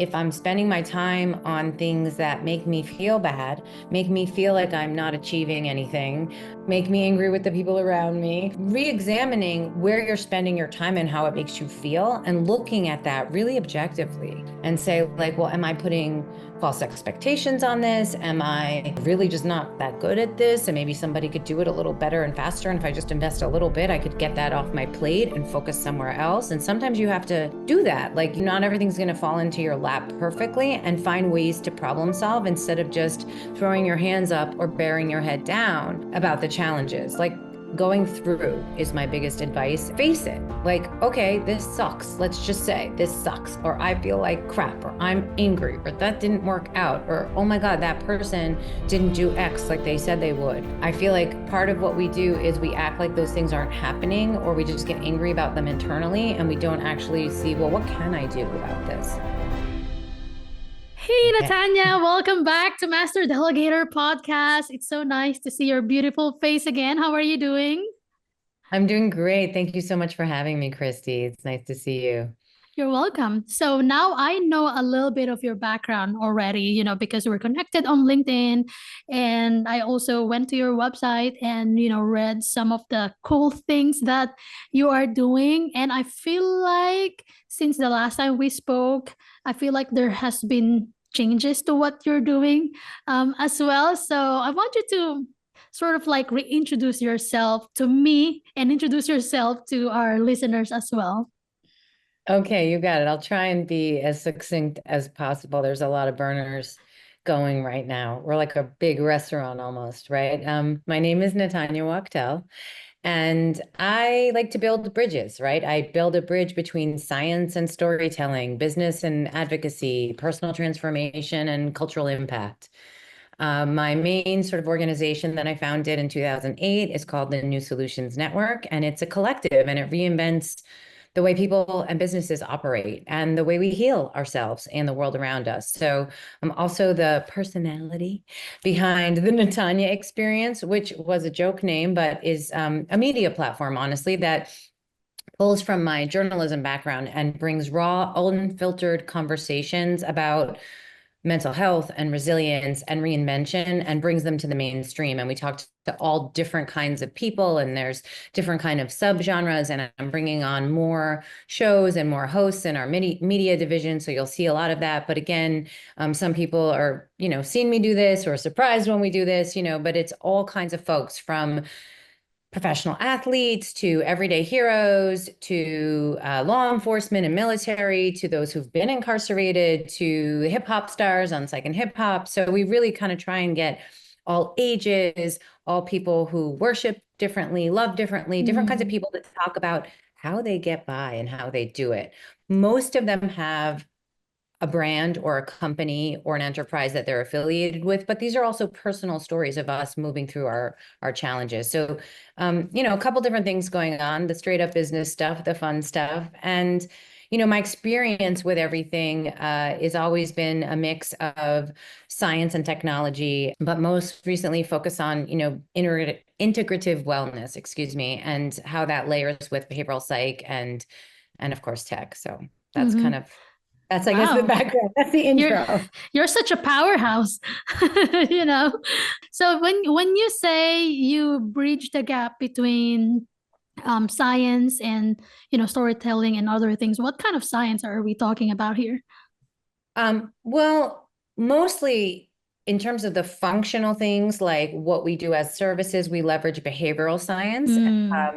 if I'm spending my time on things that make me feel bad, make me feel like I'm not achieving anything, make me angry with the people around me, re-examining where you're spending your time and how it makes you feel, and looking at that really objectively and say, like, well, am I putting false expectations on this? Am I really just not that good at this? And maybe somebody could do it a little better and faster. And if I just invest a little bit, I could get that off my plate and focus somewhere else. And sometimes you have to do that. Like, not everything's going to fall into your lap perfectly, and find ways to problem solve instead of just throwing your hands up or bearing your head down about the challenges. Like, going through is my biggest advice. Face it. Like, okay, this sucks. Let's just say this sucks, or I feel like crap, or I'm angry, or that didn't work out, or oh my God, that person didn't do X like they said they would. I feel like part of what we do is we act like those things aren't happening, or we just get angry about them internally, and we don't actually see, well, what can I do about this? Hey, Natanya, welcome back to Master Delegator podcast. It's so nice to see your beautiful face again. How are you doing? I'm doing great. Thank you so much for having me, Kristy. It's nice to see you. You're welcome. So now I know a little bit of your background already, because we're connected on LinkedIn. And I also went to your website and, read some of the cool things that you are doing. And I feel like since the last time we spoke, I feel like there has been changes to what you're doing as well. So I want you to sort of like reintroduce yourself to me and introduce yourself to our listeners as well. Okay, you got it. I'll try and be as succinct as possible. There's a lot of burners going right now. We're like a big restaurant almost, right? My name is Natanya Wachtel, and I like to build bridges, right? I build a bridge between science and storytelling, business and advocacy, personal transformation, and cultural impact. My main sort of organization that I founded in 2008 is called the New Solutions Network, and it's a collective, and it reinvents the way people and businesses operate and the way we heal ourselves and the world around us. So I'm also the personality behind the Natanya Experience, which was a joke name, but is a media platform, honestly, that pulls from my journalism background and brings raw, unfiltered conversations about mental health and resilience and reinvention, and brings them to the mainstream. And we talked to all different kinds of people, and there's different kind of subgenres, and I'm bringing on more shows and more hosts in our media division. So you'll see a lot of that. But again, some people are, seeing me do this or surprised when we do this, but it's all kinds of folks, from professional athletes to everyday heroes to law enforcement and military, to those who've been incarcerated, to hip hop stars on Psych and Hip Hop. So we really kind of try and get all ages, all people who worship differently, love differently, different kinds of people that talk about how they get by and how they do it. Most of them have a brand or a company or an enterprise that they're affiliated with, but these are also personal stories of us moving through our challenges. So, a couple different things going on: the straight up business stuff, the fun stuff, and my experience with everything has always been a mix of science and technology, but most recently focus on integrative wellness, excuse me, and how that layers with behavioral psych and of course tech. So that's kind of I guess, the Wow. background. That's the You're intro. you're such a powerhouse, you know. So when you say you bridge the gap between science and storytelling and other things, what kind of science are we talking about here? Well, mostly in terms of the functional things, like what we do as services, we leverage behavioral science,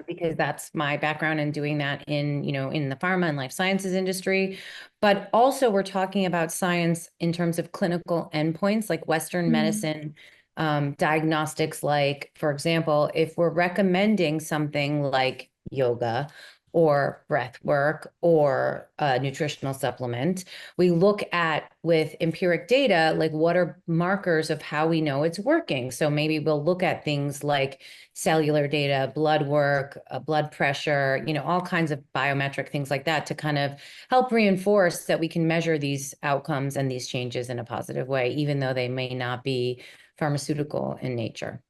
because that's my background in doing that in the pharma and life sciences industry. But also we're talking about science in terms of clinical endpoints, like Western medicine, diagnostics, like, for example, if we're recommending something like yoga or breath work or a nutritional supplement, we look at, with empiric data, like, what are markers of how we know it's working. So maybe we'll look at things like cellular data, blood work, blood pressure, all kinds of biometric things like that, to kind of help reinforce that we can measure these outcomes and these changes in a positive way, even though they may not be pharmaceutical in nature.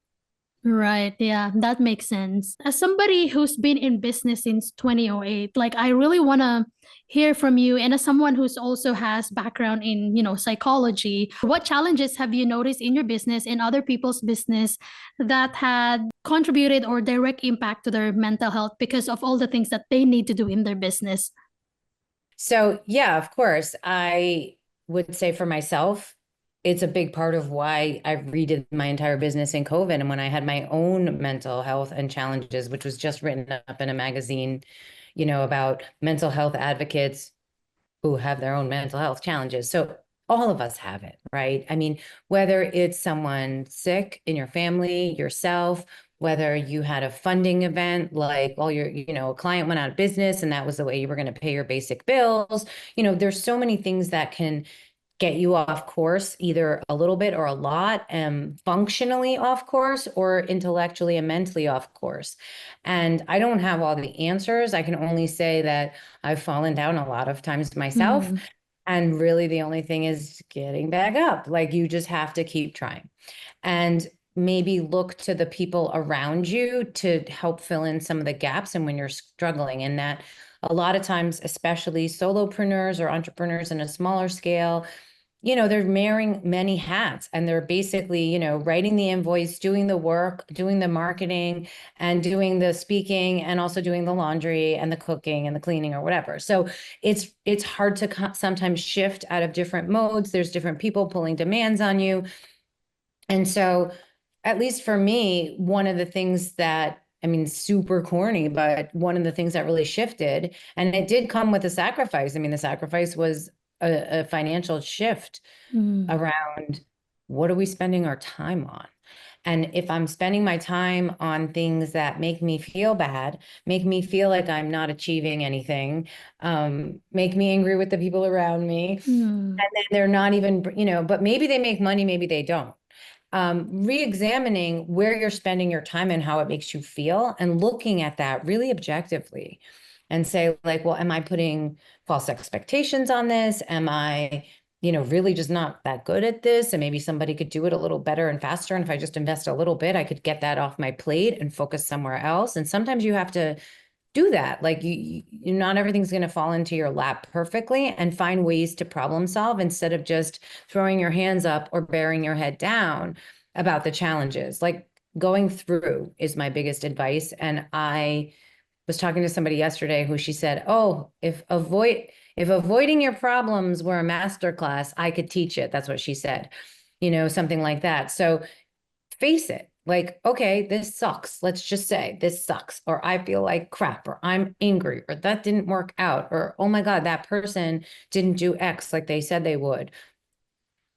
Right. Yeah, that makes sense. As somebody who's been in business since 2008, like I really want to hear from you, and as someone who's also has background in, psychology, what challenges have you noticed in your business and other people's business that had contributed or direct impact to their mental health because of all the things that they need to do in their business? So, yeah, of course, I would say for myself, it's a big part of why I redid my entire business in COVID. And when I had my own mental health and challenges, which was just written up in a magazine, about mental health advocates who have their own mental health challenges. So all of us have it, right? I mean, whether it's someone sick in your family, yourself, whether you had a funding event, like all your, a client went out of business and that was the way you were going to pay your basic bills. There's so many things that can get you off course, either a little bit or a lot, functionally off course or intellectually and mentally off course. And I don't have all the answers. I can only say that I've fallen down a lot of times myself. Mm. And really the only thing is getting back up. Like you just have to keep trying and maybe look to the people around you to help fill in some of the gaps and when you're struggling. And that a lot of times, especially solopreneurs or entrepreneurs in a smaller scale, they're wearing many hats and they're basically, writing the invoice, doing the work, doing the marketing and doing the speaking and also doing the laundry and the cooking and the cleaning or whatever. So it's hard to sometimes shift out of different modes. There's different people pulling demands on you. And so at least for me, one of the things that I mean, super corny, but one of the things that really shifted, and it did come with a sacrifice. I mean, the sacrifice was a financial shift around what are we spending our time on? And if I'm spending my time on things that make me feel bad, make me feel like I'm not achieving anything, make me angry with the people around me, and then they're not even, but maybe they make money, maybe they don't. Re-examining where you're spending your time and how it makes you feel and looking at that really objectively and say like, well, am I putting false expectations on this? Am I, really just not that good at this? And maybe somebody could do it a little better and faster. And if I just invest a little bit, I could get that off my plate and focus somewhere else. And sometimes you have to do that. Like you not everything's going to fall into your lap perfectly, and find ways to problem solve instead of just throwing your hands up or burying your head down about the challenges. Like going through is my biggest advice. And I was talking to somebody yesterday who she said, oh, if avoiding your problems were a master class, I could teach it. That's what she said, something like that. So face it. Like, okay, this sucks. Let's just say this sucks, or I feel like crap, or I'm angry, or that didn't work out, or oh my God, that person didn't do X like they said they would.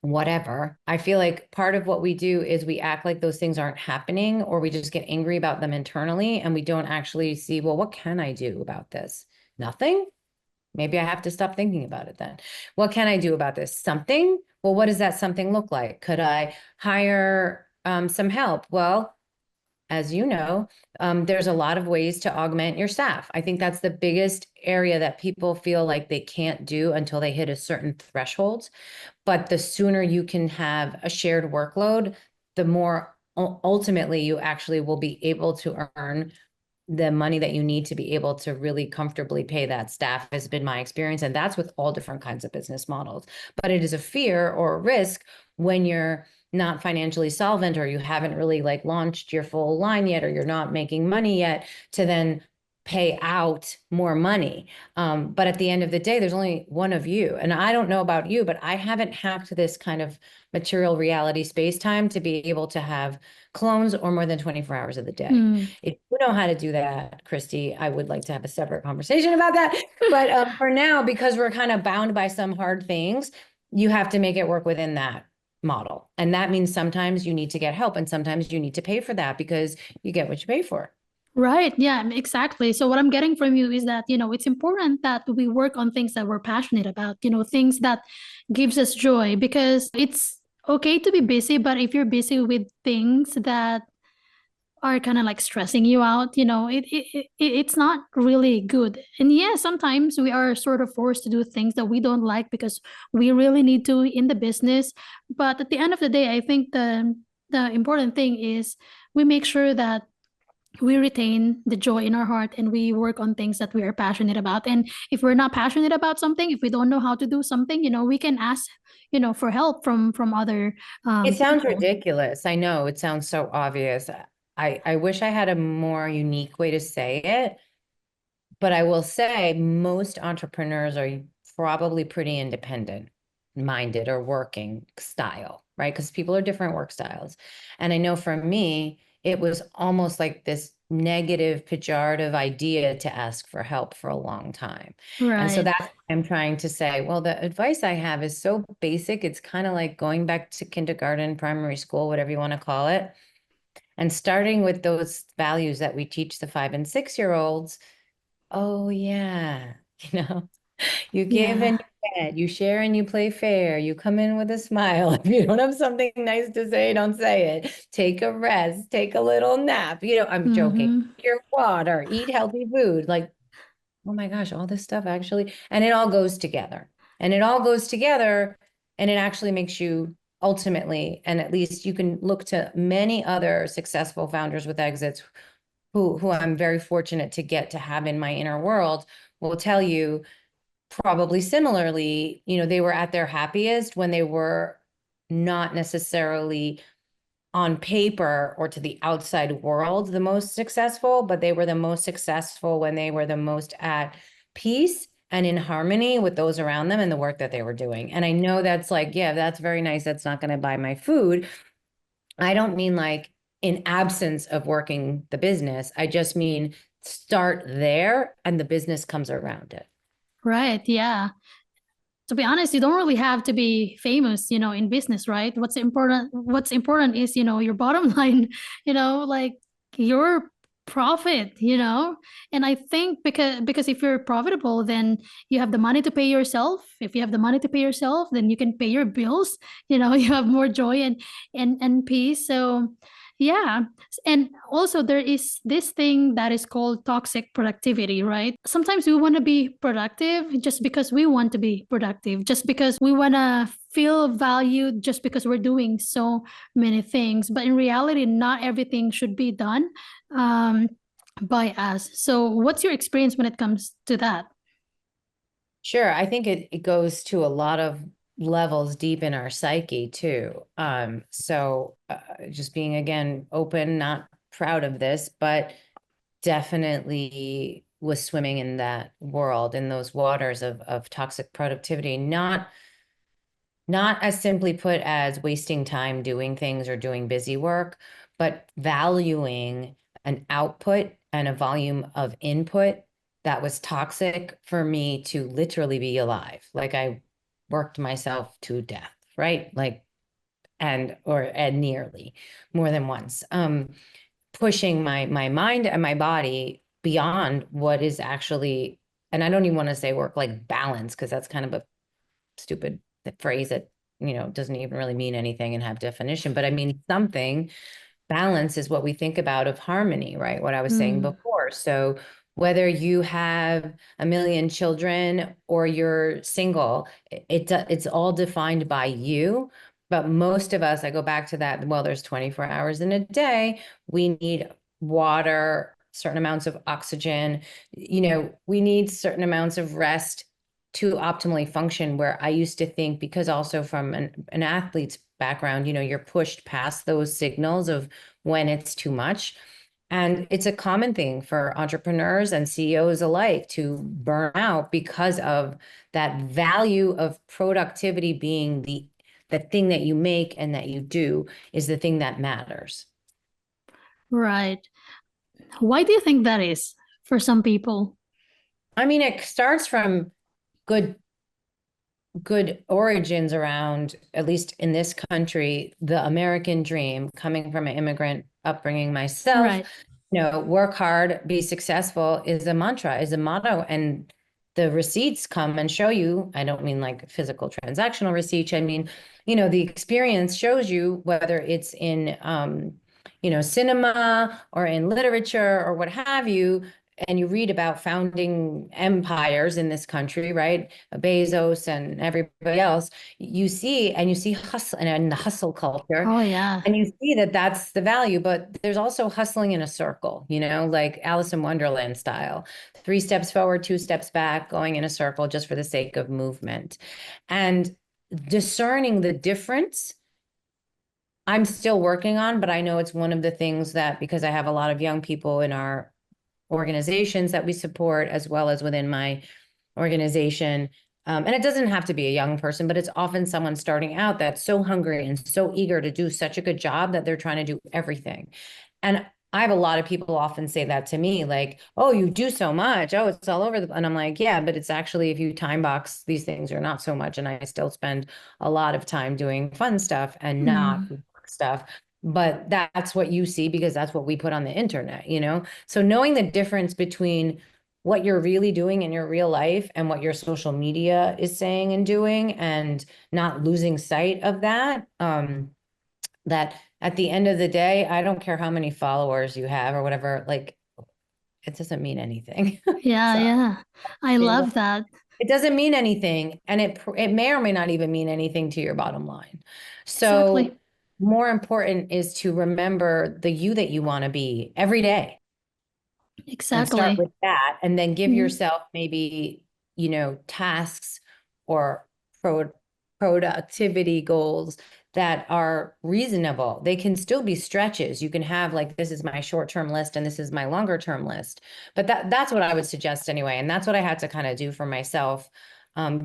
Whatever. I feel like part of what we do is we act like those things aren't happening, or we just get angry about them internally and we don't actually see, well, what can I do about this? Nothing. Maybe I have to stop thinking about it then. What can I do about this? Something? Well, what does that something look like? Could I hire some help? Well, as you know, there's a lot of ways to augment your staff. I think that's the biggest area that people feel like they can't do until they hit a certain threshold. But the sooner you can have a shared workload, the more ultimately you actually will be able to earn the money that you need to be able to really comfortably pay that staff, has been my experience. And that's with all different kinds of business models. But it is a fear or a risk when you're not financially solvent, or you haven't really like launched your full line yet, or you're not making money yet, to then pay out more money. But at the end of the day, there's only one of you. And I don't know about you, but I haven't hacked this kind of material reality space time to be able to have clones or more than 24 hours of the day. If you know how to do that, Kristy, I would like to have a separate conversation about that. But for now, because we're kind of bound by some hard things, you have to make it work within that model. And that means sometimes you need to get help, and sometimes you need to pay for that because you get what you pay for. Right. Yeah, exactly. So what I'm getting from you is that, it's important that we work on things that we're passionate about, things that gives us joy, because it's okay to be busy, but if you're busy with things that are kind of like stressing you out, it's not really good. And yeah, sometimes we are sort of forced to do things that we don't like because we really need to in the business. But at the end of the day, I think the important thing is we make sure that we retain the joy in our heart and we work on things that we are passionate about. And if we're not passionate about something, if we don't know how to do something, we can ask, for help from other It sounds people. ridiculous. I know it sounds so obvious. I wish I had a more unique way to say it, but I will say most entrepreneurs are probably pretty independent minded or working style, right? Because people are different work styles. And I know for me, it was almost like this negative, pejorative idea to ask for help for a long time. And so Right. that's what I'm trying to say. Well, the advice I have is so basic. It's kind of like going back to kindergarten, primary school, whatever you want to call it, and starting with those values that we teach the 5 and 6-year-olds. Oh, yeah. You know, you give Yeah. and you get, you share and you play fair. You come in with a smile. If you don't have something nice to say, don't say it. Take a rest, take a little nap. I'm joking. Mm-hmm. Your water, eat healthy food. Like, oh my gosh, all this stuff actually, and it all goes together. And it all goes together, and it actually makes you ultimately, and at least you can look to many other successful founders with exits who I'm very fortunate to get to have in my inner world will tell you probably similarly, they were at their happiest when they were not necessarily on paper or to the outside world the most successful, but they were the most successful when they were the most at peace and in harmony with those around them and the work that they were doing. And I know that's like, yeah, that's very nice. That's not going to buy my food. I don't mean like in absence of working the business. I just mean start there and the business comes around it. Right. Yeah. To be honest, you don't really have to be famous, in business, right? What's important is, your bottom line, like your profit, And I think because if you're profitable, then you have the money to pay yourself. If you have the money to pay yourself, then you can pay your bills, you have more joy and peace. So yeah. And also there is this thing that is called toxic productivity, right? Sometimes we want to be productive just because we want to be productive, just because we want to feel valued, just because we're doing so many things. But in reality, not everything should be done um, by us. So what's your experience when it comes to that? Sure. I think it goes to a lot of levels deep in our psyche too. So just being again open, not proud of this, but definitely was swimming in that world, in those waters of toxic productivity, not as simply put as wasting time doing things or doing busy work, but valuing an output and a volume of input that was toxic for me to literally be alive. Like I worked myself to death, right? Like, and nearly more than once. Pushing my mind and my body beyond what is actually, and I don't even want to say work like balance, because that's kind of a stupid phrase that doesn't even really mean anything and have definition, but I mean something. Balance is what we think about of harmony, right? What I was saying Mm, before. So whether you have a million children or you're single, it's all defined by you. But most of us, I go back to that, well, there's 24 hours in a day. We need water, certain amounts of oxygen, we need certain amounts of rest to optimally function. Where I used to think, because also from an athlete's background, you're pushed past those signals of when it's too much. And it's a common thing for entrepreneurs and CEOs alike to burn out because of that value of productivity being the thing that you make and that you do is the thing that matters. right. Why do you think that is for some people? I mean, it starts from good good origins around, at least in this country, the American dream, coming from an immigrant upbringing myself. Right. Work hard, be successful is a mantra, is a motto. And the receipts come and show you. I don't mean like physical transactional receipts. I mean, the experience shows you, whether it's in, cinema or in literature or what have you, and you read about founding empires in this country, right? Bezos and everybody else, you see hustle and the hustle culture. Oh yeah. And you see that that's the value, but there's also hustling in a circle, like Alice in Wonderland style, 3 steps forward, 2 steps back, going in a circle just for the sake of movement. And discerning the difference, I'm still working on, but I know it's one of the things that, because I have a lot of young people in our organizations that we support, as well as within my organization. And it doesn't have to be a young person, but it's often someone starting out that's so hungry and so eager to do such a good job that they're trying to do everything. And I have a lot of people often say that to me, like, oh, you do so much. Oh, it's all over and I'm like, yeah, but it's actually, if you time box these things, are not so much. And I still spend a lot of time doing fun stuff and not work stuff. But that's what you see because that's what we put on the internet. So knowing the difference between what you're really doing in your real life and what your social media is saying and doing, and not losing sight of that, that at the end of the day, I don't care how many followers you have or whatever, like, it doesn't mean anything. Yeah, So yeah. I love that. it doesn't mean anything, and it may or may not even mean anything to your bottom line. Exactly. So more important is to remember the you that you want to be every day, and start Exactly. with that, and then give Mhm. yourself maybe, tasks or pro productivity goals that are reasonable. They can still be stretches. You can have, like, this is my short-term list and this is my longer-term list. But that's what I would suggest anyway. And that's what I had to kind of do for myself.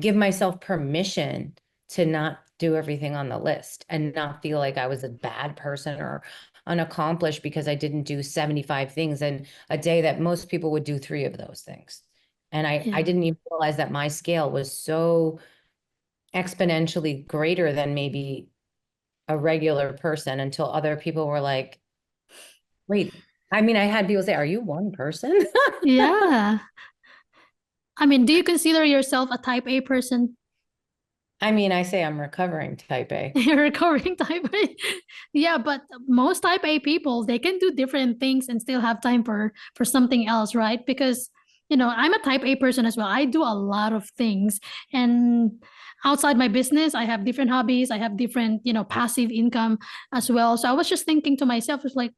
Give myself permission to not do everything on the list and not feel like I was a bad person or unaccomplished because I didn't do 75 things in a day that most people would do 3 of those things. And I Yeah. didn't even realize that my scale was so exponentially greater than maybe a regular person until other people were like, wait, I mean, I had people say, are you one person? Yeah. I mean, do you consider yourself a type A person? I mean, I say I'm recovering type A. You're recovering type A. Yeah, but most type A people, they can do different things and still have time for something else, right? Because, I'm a type A person as well. I do a lot of things. And outside my business, I have different hobbies. I have different, passive income as well. So I was just thinking to myself, it's like,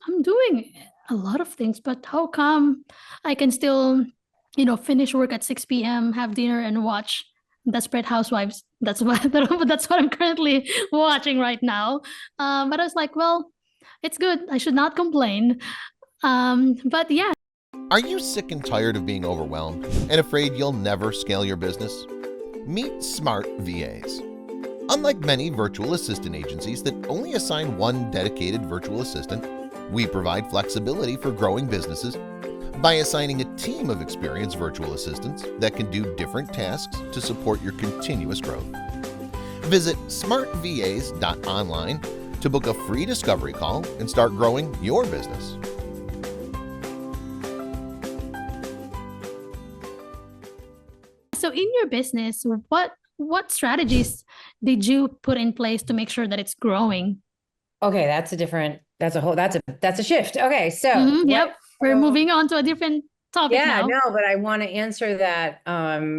I'm doing a lot of things, but how come I can still, finish work at 6 p.m., have dinner and watch Desperate Housewives? That's what I'm currently watching right now. But I was like, well, it's good. I should not complain. But yeah. Are you sick and tired of being overwhelmed and afraid you'll never scale your business? Meet Smart VAs. Unlike many virtual assistant agencies that only assign one dedicated virtual assistant, we provide flexibility for growing businesses by assigning a team of experienced virtual assistants that can do different tasks to support your continuous growth. Visit smartvas.online to book a free discovery call and start growing your business. So in your business, what strategies did you put in place to make sure that it's growing? Okay, that's a shift. Okay, so Yep. We're moving on to a different topic yeah, now. no, but I want to answer that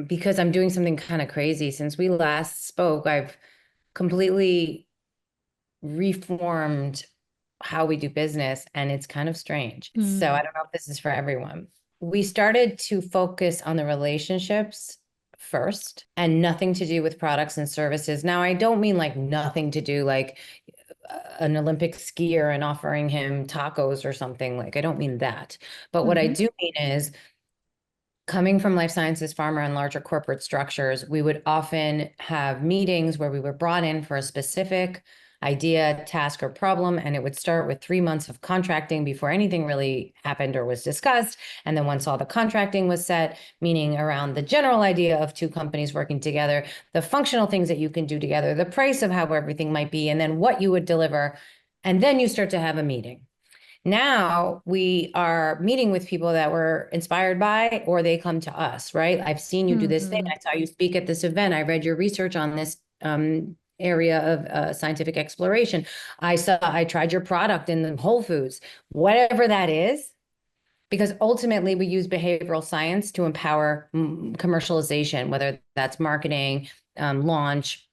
because I'm doing something kind of crazy. Since we last spoke, I've completely reformed how we do business, and it's kind of strange. So I don't know if this is for everyone. We started to focus on the relationships first and nothing to do with products and services. Now, I don't mean like nothing to do like an Olympic skier and offering him tacos or something. Like, I don't mean that. But what I do mean is, coming from life sciences, pharma, and larger corporate structures, we would often have meetings where we were brought in for a specific idea, task, or problem, and it would start with 3 months of contracting before anything really happened or was discussed. And then once all the contracting was set, meaning around the general idea of 2 companies working together, the functional things that you can do together, the price of how everything might be, and then what you would deliver, and then you start to have a meeting. Now we are meeting with people that we're inspired by, or they come to us, right? I've seen you do this thing. I saw you speak at this event. I read your research on this area of scientific exploration. I tried your product in the Whole Foods, whatever that is, because ultimately we use behavioral science to empower commercialization, whether that's marketing, launch,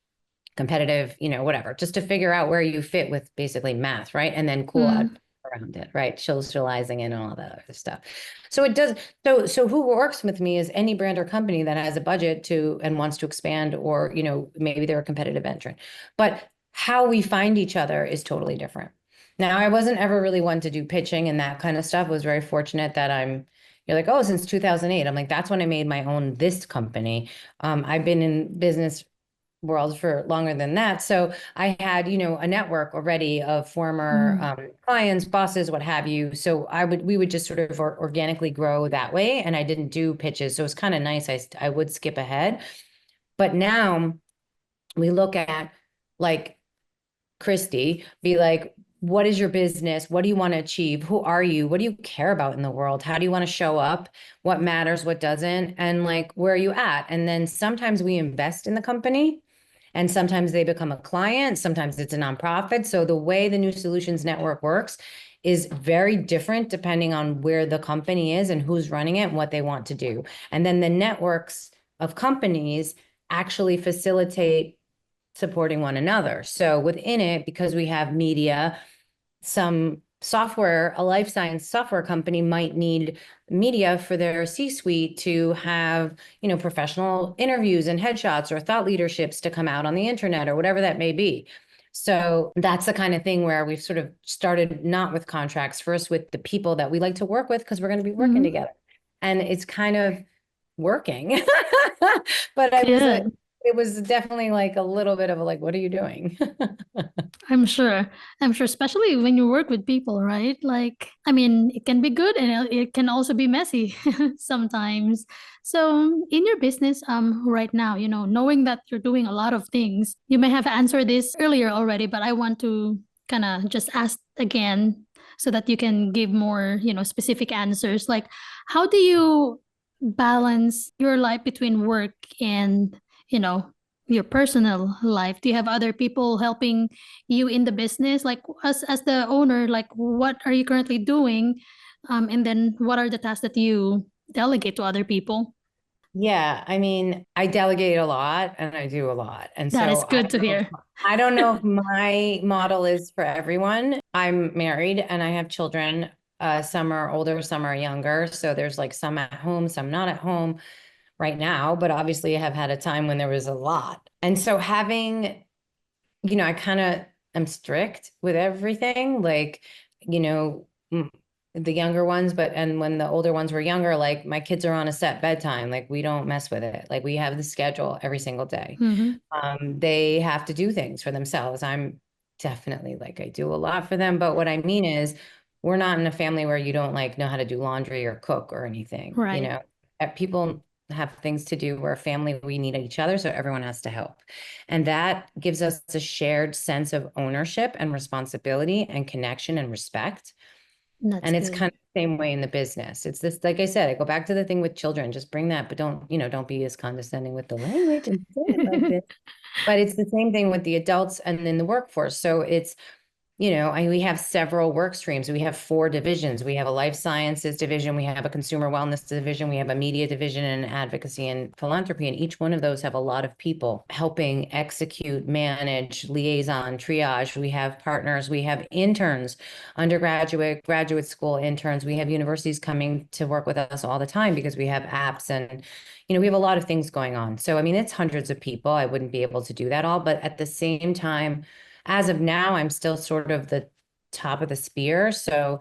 competitive, whatever, just to figure out where you fit with basically math, right? And then cool out around it, right? Socializing and all that other stuff. So it does. So who works with me is any brand or company that has a budget and wants to expand, or, maybe they're a competitive entrant. But how we find each other is totally different. Now, I wasn't ever really one to do pitching and that kind of stuff. I was very fortunate that you're like, oh, since 2008. I'm like, that's when I made my own this company. I've been in business world for longer than that. So I had, a network already of former clients, bosses, what have you. So we would just sort of organically grow that way. And I didn't do pitches. So it's kind of nice. I would skip ahead. But now we look at like Kristy, be like, what is your business? What do you want to achieve? Who are you? What do you care about in the world? How do you want to show up? What matters? What doesn't? And like, where are you at? And then sometimes we invest in the company, and sometimes they become a client. Sometimes it's a nonprofit. So the way the New Solutions Network works is very different depending on where the company is and who's running it and what they want to do. And then the networks of companies actually facilitate supporting one another. So within it, because we have media, some software, a life science software company might need media for their C-suite to have, professional interviews and headshots or thought leaderships to come out on the internet or whatever that may be. So that's the kind of thing where we've sort of started not with contracts, first with the people that we like to work with, because we're going to be working together. And it's kind of working. But it was definitely like a little bit of a, like, what are you doing? I'm sure, especially when you work with people, right? Like, I mean, it can be good and it can also be messy sometimes. So in your business, right now, knowing that you're doing a lot of things, you may have answered this earlier already, but I want to kind of just ask again so that you can give more, specific answers. Like, how do you balance your life between work and, your personal life? Do you have other people helping you in the business? Like, as the owner, like, what are you currently doing? And then what are the tasks that you delegate to other people? Yeah, I mean, I delegate a lot and I do a lot. And That so is good to hear. I don't know if my model is for everyone. I'm married and I have children. Some are older, some are younger. So there's like some at home, some not at home right now, but obviously I have had a time when there was a lot. And so having, I kind of am strict with everything, like, the younger ones, and when the older ones were younger, like my kids are on a set bedtime, like we don't mess with it. Like we have the schedule every single day. They have to do things for themselves. I'm definitely like, I do a lot for them. But what I mean is we're not in a family where you don't like know how to do laundry or cook or anything, Right. People have things to do. We're a family, we need each other, so everyone has to help. And that gives us a shared sense of ownership and responsibility and connection and respect. And it's kind of the same way in the business. It's this, like I said, I go back to the thing with children, just bring that, but don't be as condescending with the language and say it like this. But it's the same thing with the adults and in the workforce. So it's, we have several work streams. We have 4 divisions. We have a life sciences division. We have a consumer wellness division. We have a media division and advocacy and philanthropy. And each one of those have a lot of people helping execute, manage, liaison, triage. We have partners. We have interns, undergraduate, graduate school interns. We have universities coming to work with us all the time because we have apps and, we have a lot of things going on. So, I mean, it's hundreds of people. I wouldn't be able to do that all. But at the same time, as of now, I'm still sort of the top of the spear. So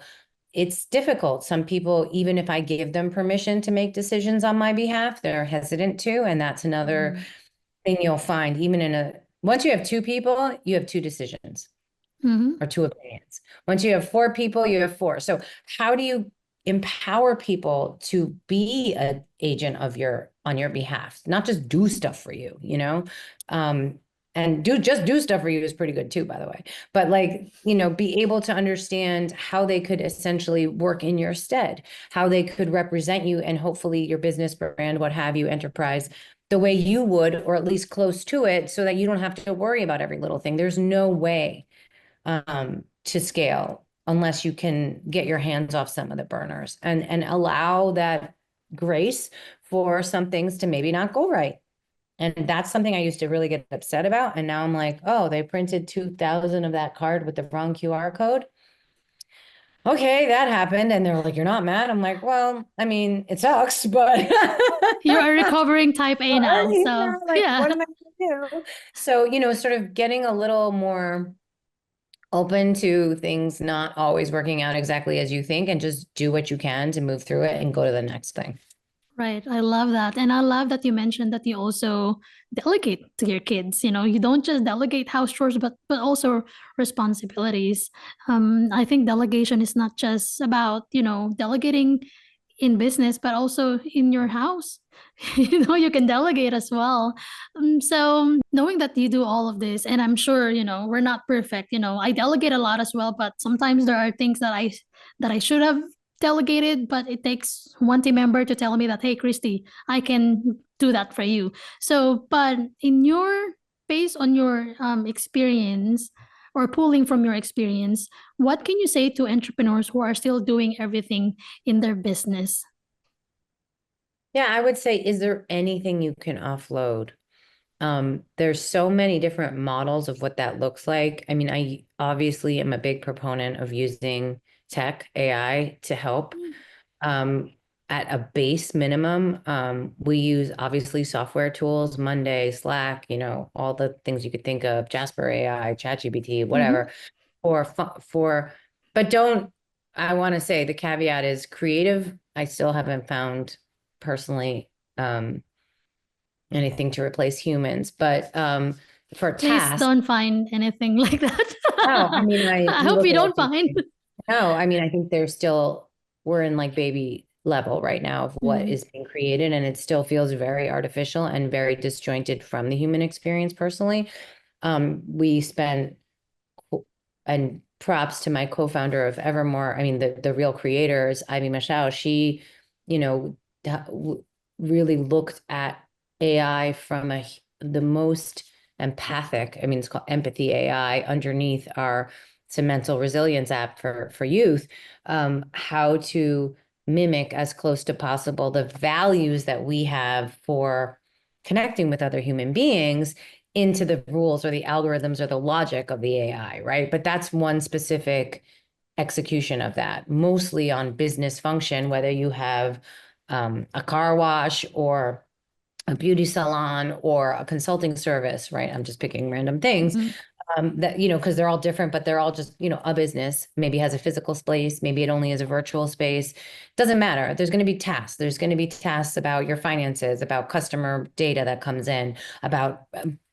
it's difficult. Some people, even if I give them permission to make decisions on my behalf, they're hesitant to. And that's another thing you'll find. Once you have 2 people, you have 2 decisions or 2 opinions. Once you have 4 people, you have 4. So how do you empower people to be an agent on your behalf, not just do stuff for you, and do stuff for you is pretty good too, by the way. But like, be able to understand how they could essentially work in your stead, how they could represent you and hopefully your business brand, what have you, enterprise, the way you would, or at least close to it, so that you don't have to worry about every little thing. There's no way to scale unless you can get your hands off some of the burners and allow that grace for some things to maybe not go right. And that's something I used to really get upset about. And now I'm like, oh, they printed 2,000 of that card with the wrong QR code. Okay, that happened. And they're like, you're not mad? I'm like, well, I mean, it sucks, but You're a recovering type A now. So like, yeah. what am I gonna do? So, sort of getting a little more open to things not always working out exactly as you think, and just do what you can to move through it and go to the next thing. Right. I love that. And I love that you mentioned that you also delegate to your kids. You don't just delegate house chores, but also responsibilities. I think delegation is not just about, delegating in business, but also in your house. You can delegate as well. So knowing that you do all of this, and I'm sure, we're not perfect. I delegate a lot as well, but sometimes there are things that I should have delegated, but it takes one team member to tell me that, hey, Kristy, I can do that for you. So, but based on your experience, or pulling from your experience, what can you say to entrepreneurs who are still doing everything in their business? Yeah, I would say, is there anything you can offload? There's so many different models of what that looks like. I mean, I obviously am a big proponent of using tech, AI to help. At a base minimum, we use obviously software tools, Monday, Slack, all the things you could think of, Jasper AI, ChatGPT, whatever, but I want to say the caveat is creative. I still haven't found personally, anything to replace humans, but for Please tasks, don't find anything like that. no, I mean, I hope you don't find. No, I mean, I think we're in like baby level right now of what is being created, and it still feels very artificial and very disjointed from the human experience personally. We spent, and props to my co-founder of Evermore, I mean, the real creators, Ivy Michelle, she, really looked at AI from the most empathic, I mean, it's called empathy AI, underneath it's a mental resilience app for youth, how to mimic as close to possible the values that we have for connecting with other human beings into the rules or the algorithms or the logic of the AI, right? But that's one specific execution of that, mostly on business function, whether you have a car wash or a beauty salon or a consulting service, right? I'm just picking random things. That, because they're all different, but they're all just, a business maybe has a physical space, maybe it only is a virtual space. Doesn't matter. There's going to be tasks. There's going to be tasks about your finances, about customer data that comes in, about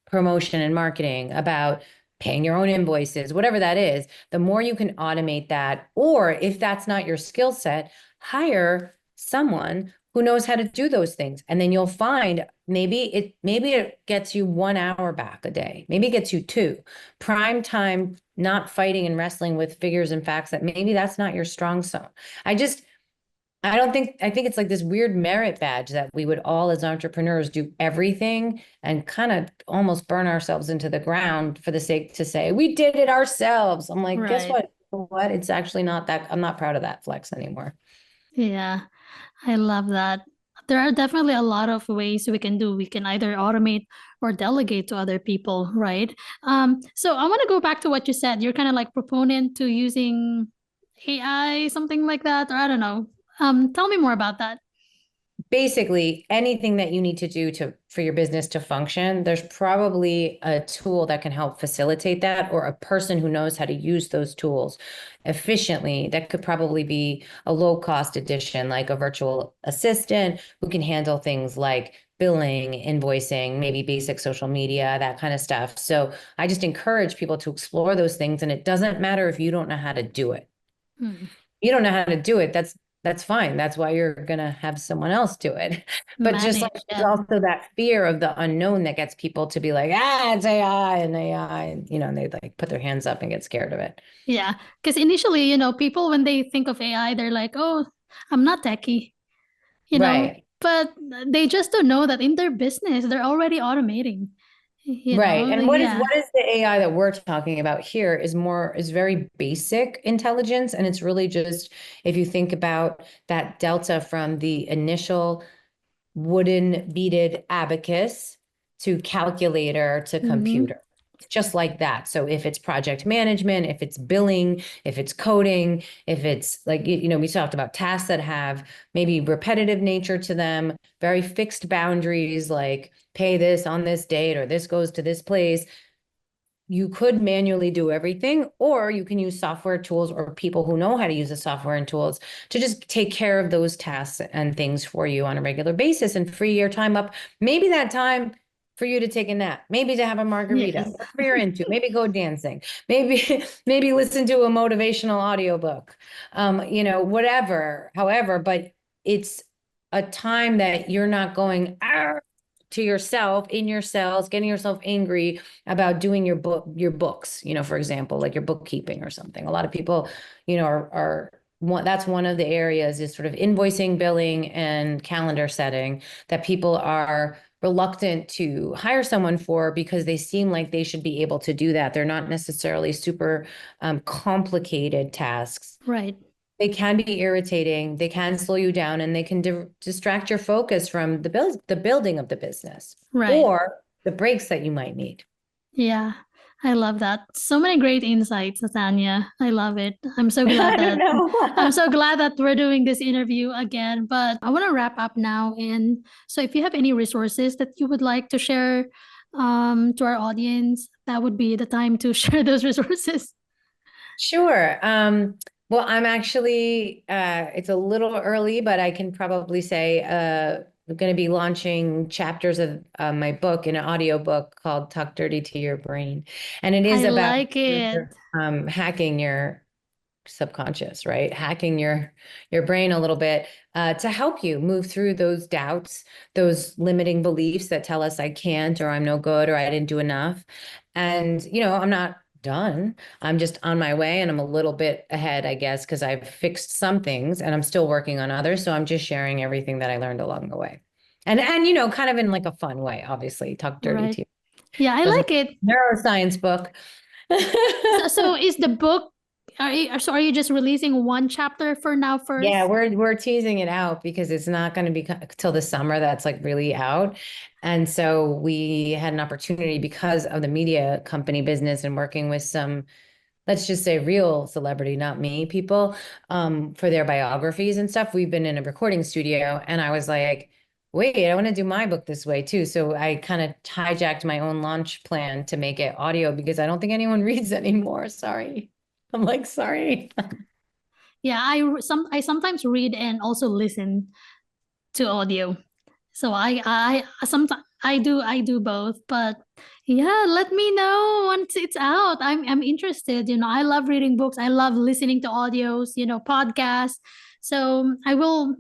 promotion and marketing, about paying your own invoices, whatever that is. The more you can automate that, or if that's not your skill set, hire someone who knows how to do those things. And then you'll find maybe it gets you 1 hour back a day. Maybe it gets you 2. Prime time, not fighting and wrestling with figures and facts that maybe that's not your strong zone. I think it's like this weird merit badge that we would all as entrepreneurs do everything and kind of almost burn ourselves into the ground for the sake to say, we did it ourselves. I'm like, guess what? It's actually not that. I'm not proud of that flex anymore. Yeah, I love that. There are definitely a lot of ways we can do. We can either automate or delegate to other people, right? So I want to go back to what you said. You're kind of like proponent to using AI, something like that, or I don't know. Tell me more about that. Basically, anything that you need to do for your business to function, there's probably a tool that can help facilitate that, or a person who knows how to use those tools efficiently. That could probably be a low-cost addition, like a virtual assistant who can handle things like billing, invoicing, maybe basic social media, that kind of stuff. So I just encourage people to explore those things, and it doesn't matter if you don't know how to do it. You don't know how to do it. That's fine. That's why you're going to have someone else do it. But just like there's also that fear of the unknown that gets people to be like, it's AI and AI, and they like put their hands up and get scared of it. Yeah. Because initially, people, when they think of AI, they're like, oh, I'm not techie, Right. but they just don't know that in their business, they're already automating. Right. And yeah. what is the AI that we're talking about here is very basic intelligence. And it's really just, if you think about that delta from the initial wooden beaded abacus to calculator to Mm-hmm. computer. Just like that. So if it's project management, if it's billing, if it's coding, if it's like, we talked about tasks that have maybe repetitive nature to them, very fixed boundaries, like pay this on this date or this goes to this place. You could manually do everything, or you can use software tools or people who know how to use the software and tools to just take care of those tasks and things for you on a regular basis and free your time up. Maybe that time for you to take a nap, maybe to have a margarita, Yes. whatever you're into, maybe go dancing, maybe listen to a motivational audiobook, whatever, however, but it's a time that you're not going to yourself in your cells, getting yourself angry about doing your books, for example, like your bookkeeping or something. A lot of people, are that's one of the areas is sort of invoicing, billing, and calendar setting that people are reluctant to hire someone for because they seem like they should be able to do that. They're not necessarily super complicated tasks. Right. They can be irritating, they can slow you down, and they can distract your focus from the building of the business Right. or the breaks that you might need. Yeah. I love that. So many great insights, Natanya. I love it. I'm so glad I don't that know. I'm so glad that we're doing this interview again. But I want to wrap up now. And so if you have any resources that you would like to share to our audience, that would be the time to share those resources. Sure. Well, I'm actually, it's a little early, but I can probably say I'm going to be launching chapters of my book in an audio book called Talk Dirty to Your Brain. And it is I about like it. hacking your subconscious, right? Hacking your brain a little bit to help you move through those doubts, those limiting beliefs that tell us I can't, or I'm no good, or I didn't do enough. And, I'm not done. I'm just on my way, and I'm a little bit ahead, I guess, because I've fixed some things and I'm still working on others. So I'm just sharing everything that I learned along the way. And kind of in like a fun way, obviously. Talk dirty Right. to you. Yeah, I Doesn't like it. neuroscience book. So is the book, are you just releasing one chapter for now first? Yeah, we're teasing it out because it's not going to be till the summer that's like really out. And so we had an opportunity because of the media company business and working with some, let's just say real celebrity, not me, people, for their biographies and stuff. We've been in a recording studio and I was like, wait, I want to do my book this way too. So I kind of hijacked my own launch plan to make it audio because I don't think anyone reads anymore. Sorry. I'm like, sorry. Yeah, I sometimes read and also listen to audio. So I sometimes I do both, but yeah, let me know once it's out. I'm interested, I love reading books. I love listening to audios, podcasts. So I will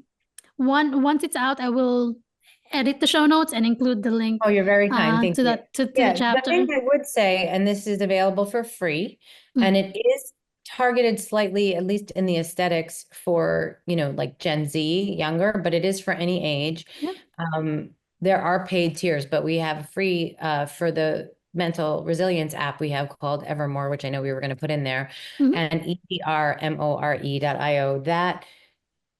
once it's out, I will edit the show notes and include the link Oh, you're very kind. Thank to you. that to the Yeah, the chapter. thing I would say, and this is available for free, and it is targeted slightly, at least in the aesthetics for, like Gen Z, younger, but it is for any age. Yep. There are paid tiers, but we have free for the mental resilience app we have called Evermore, which I know we were going to put in there, and EPRMORE.io. That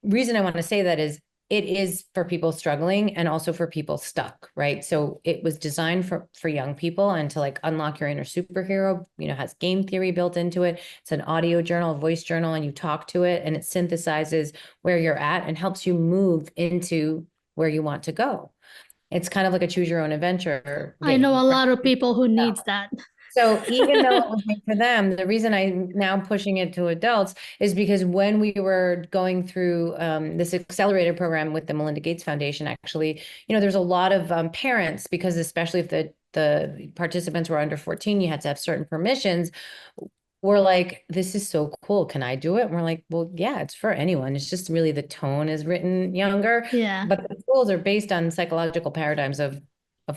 reason I want to say that is it is for people struggling and also for people stuck, right? So it was designed for young people and to like unlock your inner superhero, has game theory built into it. It's an audio journal, a voice journal, and you talk to it and it synthesizes where you're at and helps you move into where you want to go. It's kind of like a choose your own adventure I know game. a lot of people who needs that. So even though it was made for them, the reason I'm now pushing it to adults is because when we were going through this accelerator program with the Melinda Gates Foundation, actually, there's a lot of parents, because especially if the participants were under 14, you had to have certain permissions. We're like, this is so cool. Can I do it? And we're like, well, yeah, it's for anyone. It's just really the tone is written younger. Yeah. But the tools are based on psychological paradigms of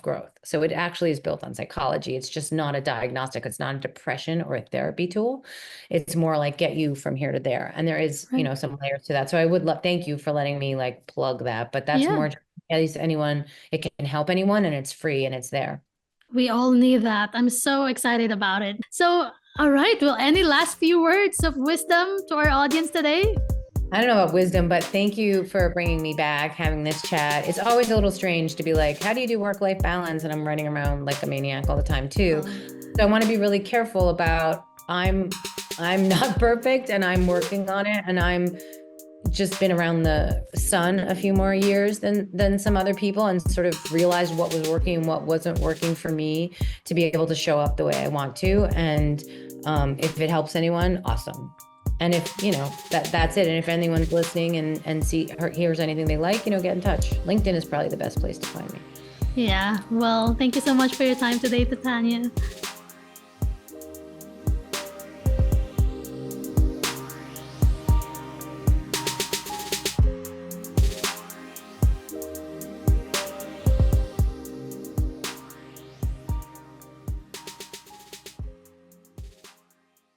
growth. So it actually is built on psychology. It's just not a diagnostic. It's not a depression or a therapy tool. It's more like get you from here to there. And there is, Right. some layers to that. So I would thank you for letting me like plug that, but that's Yeah. more, at least anyone, it can help anyone and it's free and it's there. We all need that. I'm so excited about it. So, all right. Well, any last few words of wisdom to our audience today? I don't know about wisdom, but thank you for bringing me back, having this chat. It's always a little strange to be like, how do you do work-life balance? And I'm running around like a maniac all the time too. So I want to be really careful about, I'm not perfect and I'm working on it, and I'm just been around the sun a few more years than some other people, and sort of realized what was working and what wasn't working for me to be able to show up the way I want to. And if it helps anyone, awesome. And if, that's it. And if anyone's listening and hears anything they like, get in touch. LinkedIn is probably the best place to find me. Yeah. Well, thank you so much for your time today, Natanya.